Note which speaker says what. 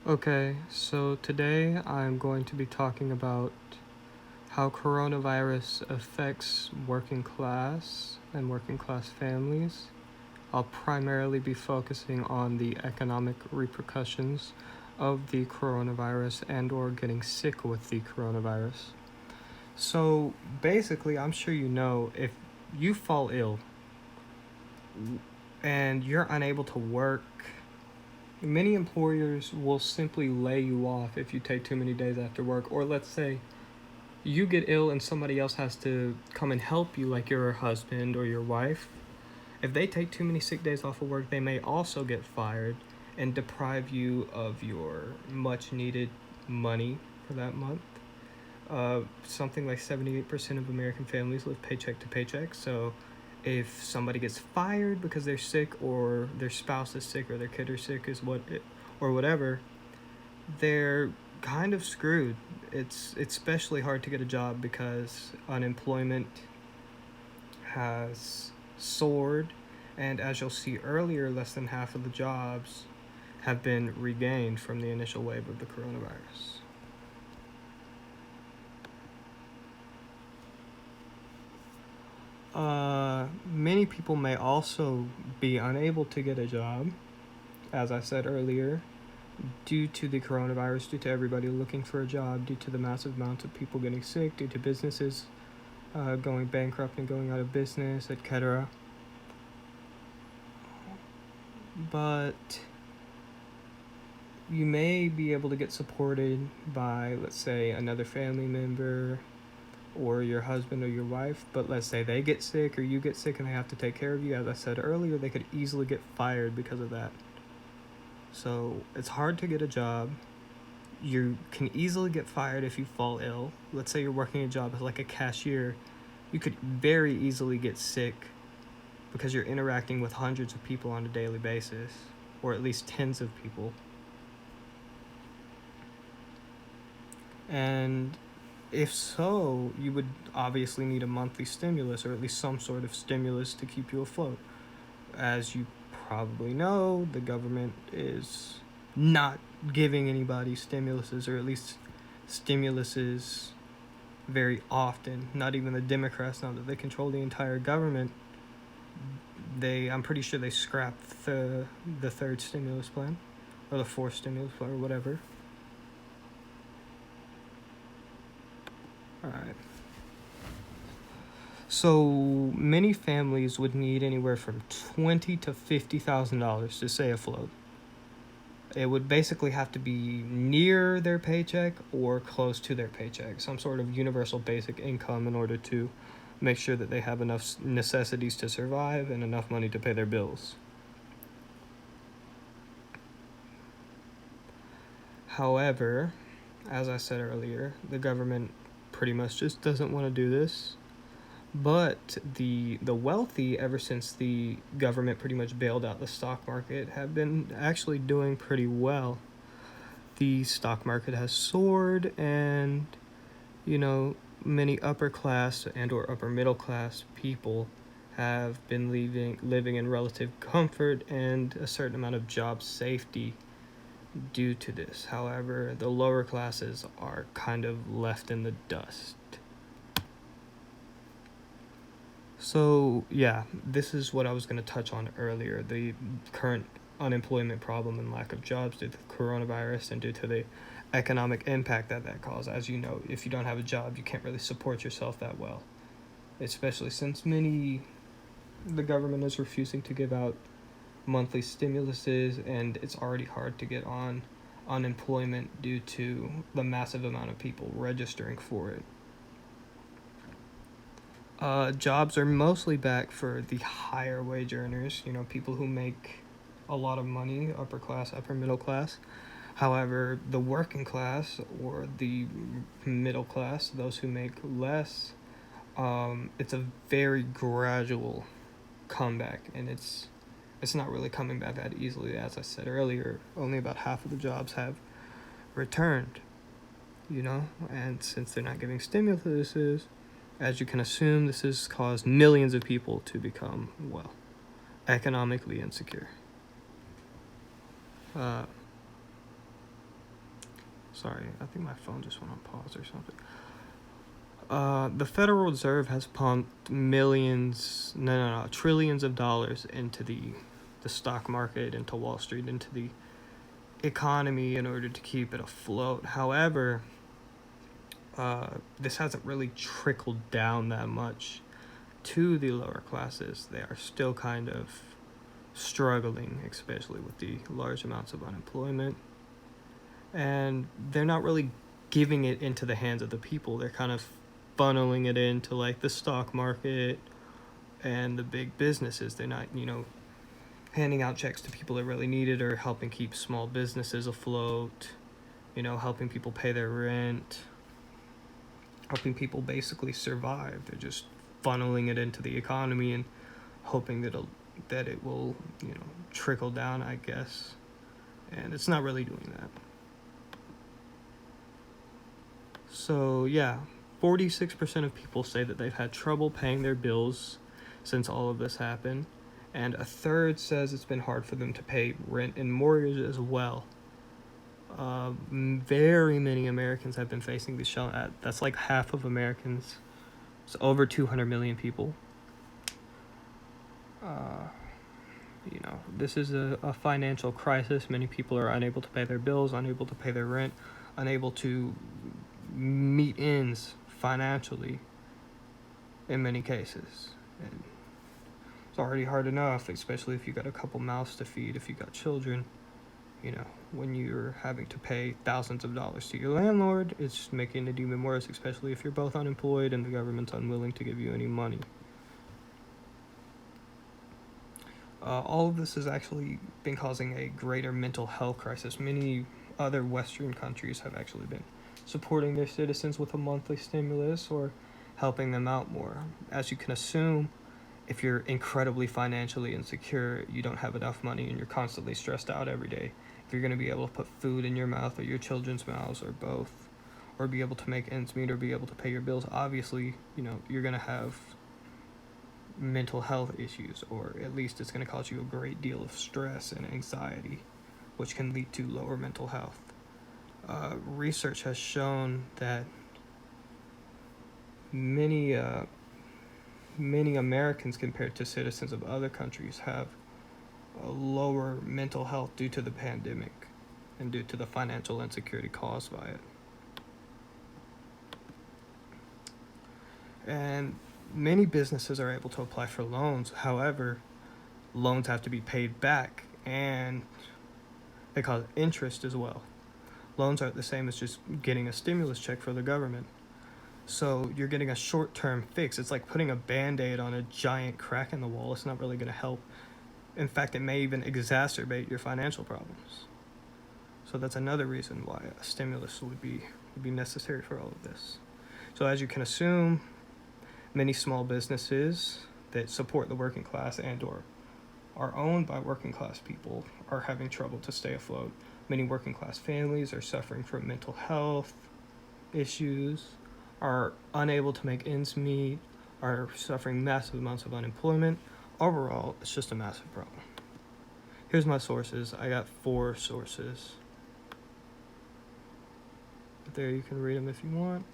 Speaker 1: Okay, so today I'm going to be talking about how coronavirus affects working class and working class families. I'll primarily be focusing on the economic repercussions of the coronavirus and or getting sick with the coronavirus. So basically, I'm sure you know if you fall ill and you're unable to work, many employers will simply lay you off if you take too many days after work. Or let's say you get ill and somebody else has to come and help you, like your husband or your wife. If they take too many sick days off of work, they may also get fired and deprive you of your much needed money for that month. Something like 78% of American families live paycheck to paycheck. So if somebody gets fired because they're sick, or their spouse is sick, or their kid is sick, or whatever, they're kind of screwed. It's especially hard to get a job because unemployment has soared, and as you'll see earlier, less than half of the jobs have been regained from the initial wave of the coronavirus. Many people may also be unable to get a job, as I said earlier, due to the coronavirus, due to everybody looking for a job, due to the massive amounts of people getting sick, due to businesses going bankrupt and going out of business, etc. But you may be able to get supported by, let's say, another family member or your husband or your wife. But let's say they get sick or you get sick and they have to take care of you. As I said earlier, they could easily get fired because of that. So it's hard to get a job. You can easily get fired if you fall ill. Let's say you're working a job as like a cashier. You could very easily get sick because you're interacting with hundreds of people on a daily basis, or at least tens of people. And if so, you would obviously need a monthly stimulus, or at least some sort of stimulus to keep you afloat. As you probably know, the government is not giving anybody stimuluses, or at least stimuluses very often. Not even the Democrats, now that they control the entire government. I'm pretty sure they scrapped the third stimulus plan, or the fourth stimulus plan, or whatever. Alright. So many families would need anywhere from $20,000 to $50,000 to stay afloat. It would basically have to be near their paycheck or close to their paycheck, some sort of universal basic income, in order to make sure that they have enough necessities to survive and enough money to pay their bills. However, as I said earlier, the government pretty much just doesn't want to do this. But the wealthy, ever since the government pretty much bailed out the stock market, have been actually doing pretty well. The stock market has soared, and many upper class and or upper middle class people have been living in relative comfort and a certain amount of job safety due to this. However, the lower classes are kind of left in the dust. So, yeah, this is what I was going to touch on earlier, the current unemployment problem and lack of jobs due to the coronavirus and due to the economic impact that caused. As you know, if you don't have a job, you can't really support yourself that well, especially since the government is refusing to give out monthly stimuluses, and it's already hard to get on unemployment due to the massive amount of people registering for it. Jobs are mostly back for the higher wage earners, people who make a lot of money, upper class, upper middle class. However, the working class or the middle class, those who make less, it's a very gradual comeback, and it's not really coming back that easily. As I said earlier, only about half of the jobs have returned, and since they're not giving stimuluses, as you can assume, this has caused millions of people to become, economically insecure. Sorry, I think my phone just went on pause or something. The Federal Reserve has pumped trillions of dollars into the stock market, into Wall Street, into the economy in order to keep it afloat. However, this hasn't really trickled down that much to the lower classes. They are still kind of struggling, especially with the large amounts of unemployment. And they're not really giving it into the hands of the people. They're kind of funneling it into like the stock market and the big businesses. They're not, handing out checks to people that really need it or helping keep small businesses afloat, helping people pay their rent, helping people basically survive. They're just funneling it into the economy and hoping that it will, trickle down, I guess. And it's not really doing that. So, yeah, 46% of people say that they've had trouble paying their bills since all of this happened. And a third says it's been hard for them to pay rent and mortgage as well. Very many Americans have been facing these challenges. That's like half of Americans. It's over 200 million people. This is a financial crisis. Many people are unable to pay their bills, unable to pay their rent, unable to meet ends financially in many cases. And it's already hard enough, especially if you got a couple mouths to feed, if you got children. When you're having to pay thousands of dollars to your landlord, it's making it even worse, especially if you're both unemployed and the government's unwilling to give you any money. All of this has actually been causing a greater mental health crisis. Many other Western countries have actually been supporting their citizens with a monthly stimulus or helping them out more. As you can assume, if you're incredibly financially insecure, you don't have enough money and you're constantly stressed out every day, if you're going to be able to put food in your mouth or your children's mouths or both, or be able to make ends meet or be able to pay your bills, obviously, you're going to have mental health issues, or at least it's going to cause you a great deal of stress and anxiety, which can lead to lower mental health. Research has shown that many Americans compared to citizens of other countries have a lower mental health due to the pandemic and due to the financial insecurity caused by it. And many businesses are able to apply for loans. However, loans have to be paid back and they cause interest as well. Loans aren't the same as just getting a stimulus check for the government. So you're getting a short-term fix. It's like putting a Band-Aid on a giant crack in the wall. It's not really going to help. In fact, it may even exacerbate your financial problems. So that's another reason why a stimulus would be necessary for all of this. So as you can assume, many small businesses that support the working class and or are owned by working class people are having trouble to stay afloat. Many working class families are suffering from mental health issues, are unable to make ends meet, are suffering massive amounts of unemployment. Overall, it's just a massive problem. Here's my sources. I got 4 sources. There, you can read them if you want.